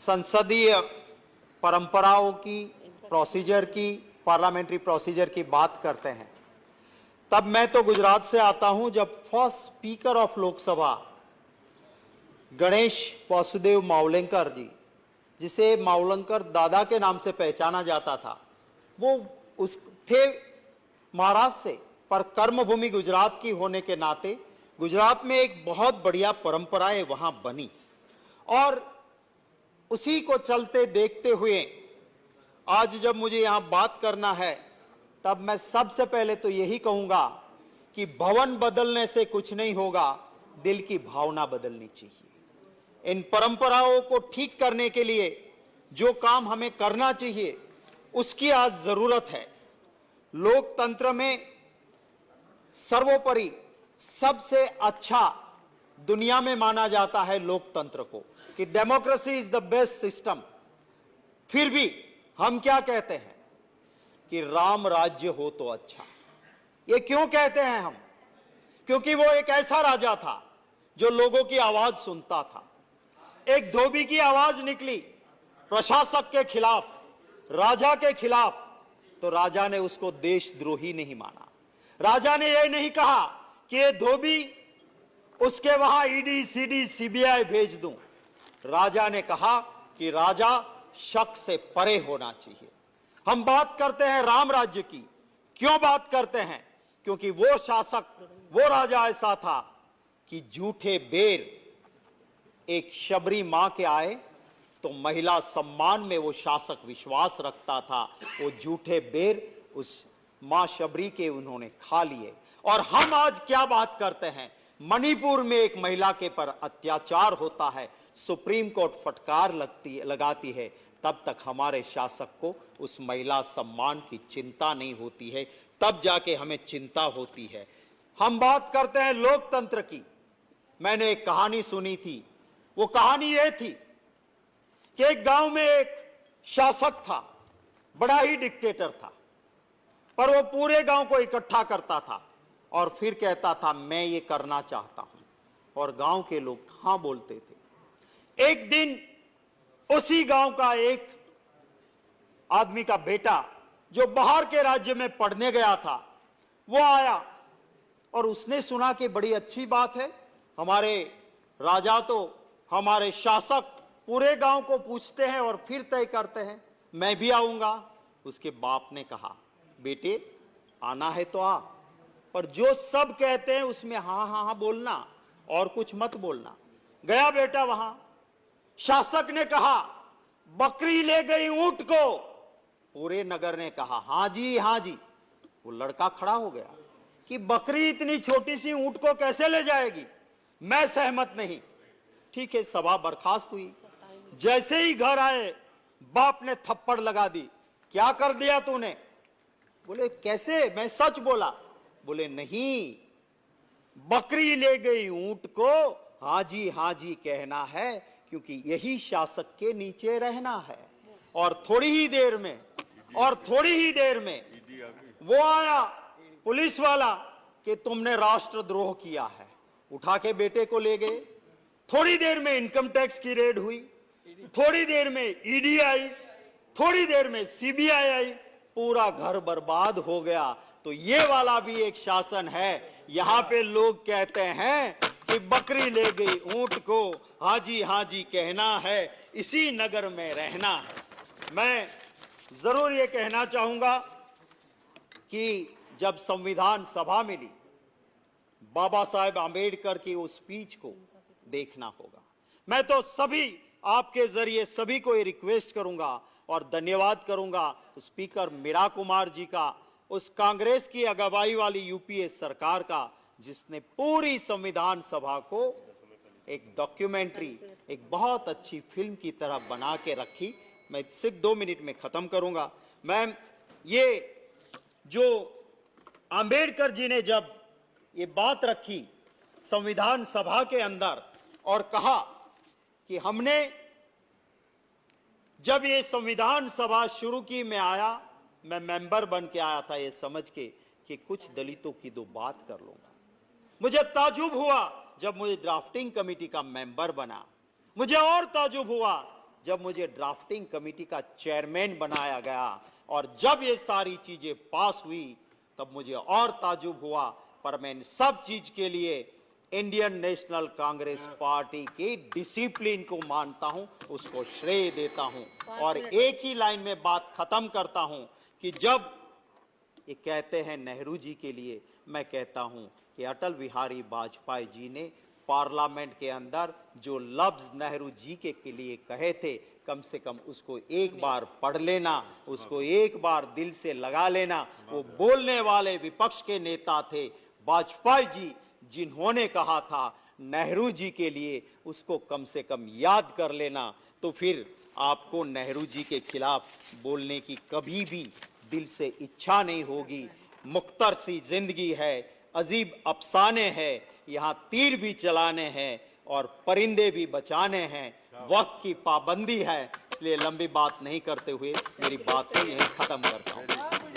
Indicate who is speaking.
Speaker 1: संसदीय परंपराओं की, प्रोसीजर की, पार्लियामेंट्री प्रोसीजर की बात करते हैं, तब मैं तो गुजरात से आता हूं जब first speaker of Lok Sabha Ganesh Vasudev Mavalankar ji, जिसे मावलंकर दादा के नाम से पहचाना जाता था, वो उस थे महाराष्ट्र से, पर कर्मभूमि गुजरात की होने के नाते गुजरात में एक बहुत बढ़िया परंपराएं वहां बनी और उसी को चलते देखते हुए आज जब मुझे यहां बात करना है, तब मैं सबसे पहले तो यही कहूंगा कि भवन बदलने से कुछ नहीं होगा, दिल की भावना बदलनी चाहिए। इन परंपराओं को ठीक करने के लिए जो काम हमें करना चाहिए उसकी आज जरूरत है। लोकतंत्र में सर्वोपरि सबसे अच्छा दुनिया में माना जाता है लोकतंत्र को, कि democracy is the best system. फिर भी हम क्या कहते हैं कि राम राज्य हो तो अच्छा। ये क्यों कहते हैं हम? क्योंकि वो एक ऐसा राजा था जो लोगों की आवाज सुनता था। एक धोबी की आवाज निकली प्रशासक के खिलाफ, राजा के खिलाफ, तो राजा ने उसको देशद्रोही नहीं माना। राजा ने यह नहीं कहा कि ये धोबी, उसके वहां ईडी, सीडी, सीबीआई भेज दूं। राजा ने कहा कि राजा शक से परे होना चाहिए। हम बात करते हैं राम राज्य की। क्यों बात करते हैं? क्योंकि वो शासक, वो राजा ऐसा था कि झूठे बेर एक शबरी मां के आए तो महिला सम्मान में वो शासक विश्वास रखता था। वो झूठे बेर उस मां शबरी के उन्होंने खा लिए। और हम आज क्या बात करते हैं? मणिपुर में एक महिला के पर अत्याचार होता है, सुप्रीम कोर्ट फटकार लगाती है, तब तक हमारे शासक को उस महिला सम्मान की चिंता नहीं होती है, तब जाके हमें चिंता होती है। हम बात करते हैं लोकतंत्र की। मैंने एक कहानी सुनी थी। वो कहानी ये थी कि एक गांव में एक शासक था, बड़ा ही डिक्टेटर था, पर वो पूरे गांव को इकट्ठा करता था और फिर कहता था मैं ये करना चाहता हूं, और गांव के लोग हां बोलते थे। एक दिन उसी गांव का एक आदमी का बेटा जो बाहर के राज्य में पढ़ने गया था, वो आया और उसने सुना कि बड़ी अच्छी बात है, हमारे राजा तो, हमारे शासक पूरे गांव को पूछते हैं और फिर तय करते हैं, मैं भी आऊंगा। उसके बाप ने कहा बेटे आना है तो आ, पर जो सब कहते हैं उसमें हाँ हाँ हाँ बोलना और कुछ मत बोलना। गया बेटा वहां। शासक ने कहा बकरी ले गई ऊंट को। पूरे नगर ने कहा हाँ जी हाँ जी। वो लड़का खड़ा हो गया कि बकरी इतनी छोटी सी ऊंट को कैसे ले जाएगी, मैं सहमत नहीं। ठीक है, सभा बर्खास्त हुई। जैसे ही घर आए बाप ने थप्पड़ लगा दी। क्या कर दिया तूने? बोले कैसे, मैं सच बोला। बोले नहीं, बकरी ले गई ऊंट को हाँ जी कहना है, क्योंकि यही शासक के नीचे रहना है। और थोड़ी ही देर में वो आया पुलिस वाला कि तुमने राष्ट्रद्रोह किया है। उठा के बेटे को ले गए। थोड़ी देर में इनकम टैक्स की रेड हुई, थोड़ी देर में ईडी आई, थोड़ी देर में सीबीआई आई, पूरा घर बर्बाद हो गया। तो ये वाला भी एक शासन है। यहां पे लोग कहते हैं कि बकरी ले गई ऊंट को हाँ जी कहना है, इसी नगर में रहना है। मैं जरूर ये कहना चाहूंगा कि जब संविधान सभा मिली, बाबा साहेब आंबेडकर की उस स्पीच को देखना होगा। मैं तो सभी आपके जरिए सभी को ये रिक्वेस्ट करूंगा और धन्यवाद करूंगा स्पीकर मीरा कुमार जी का, उस कांग्रेस की अगुवाई वाली यूपीए सरकार का, जिसने पूरी संविधान सभा को एक डॉक्यूमेंट्री, एक बहुत अच्छी फिल्म की तरह बना के रखी। मैं सिर्फ 2 मिनट में खत्म करूंगा। मैं ये जो आंबेडकर जी ने जब ये बात रखी संविधान सभा के अंदर और कहा कि हमने जब ये संविधान सभा शुरू की, मैं आया, मैं मेंबर बन के आया था ये समझ के कि कुछ दलितों की 2 बात कर लूंगा। मुझे ताजुब हुआ जब मुझे ड्राफ्टिंग कमेटी का मेंबर बना। मुझे और ताजुब हुआ जब मुझे ड्राफ्टिंग कमेटी का चेयरमैन बनाया गया और जब ये सारी चीजें पास हुई, तब मुझे और ताजुब हुआ। पर मैं इन सब चीज के लिए इंडियन नेशनल कांग्रेस पार्टी की डिसिप्लिन को मानता हूं, उसको श्रेय देता हूं। और एक ही लाइन में बात खत्म करता हूं कि जब ये कहते हैं नेहरू जी के लिए, मैं कहता हूं कि अटल बिहारी वाजपेयी जी ने पार्लियामेंट के अंदर जो लफ्ज नेहरू जी के लिए कहे थे, कम से कम उसको एक बार पढ़ लेना, उसको एक बार दिल से लगा लेना। वो बोलने वाले विपक्ष के नेता थे वाजपेयी जी, जिन्होंने कहा था नेहरू जी के लिए, उसको कम से कम याद कर लेना। तो फिर आपको नेहरू जी के खिलाफ बोलने की कभी भी दिल से इच्छा नहीं होगी। मुख्तर सी जिंदगी है, अजीब अफसाने हैं, यहाँ तीर भी चलाने हैं और परिंदे भी बचाने हैं। वक्त की पाबंदी है, इसलिए लंबी बात नहीं करते हुए मेरी बात को यहीं खत्म करता हूँ।